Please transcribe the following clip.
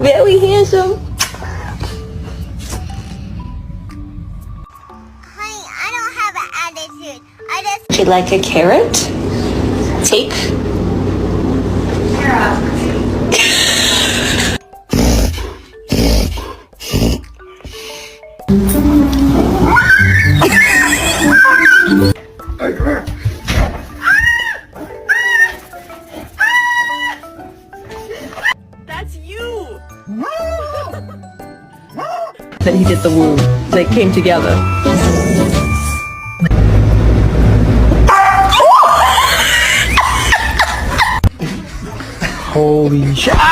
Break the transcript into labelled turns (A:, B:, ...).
A: Very handsome.
B: Honey, I don't have an attitude. I just...
A: Would you like a carrot? Take.
C: That's you!
A: Then he did the woo. They came together.
D: Holy shit.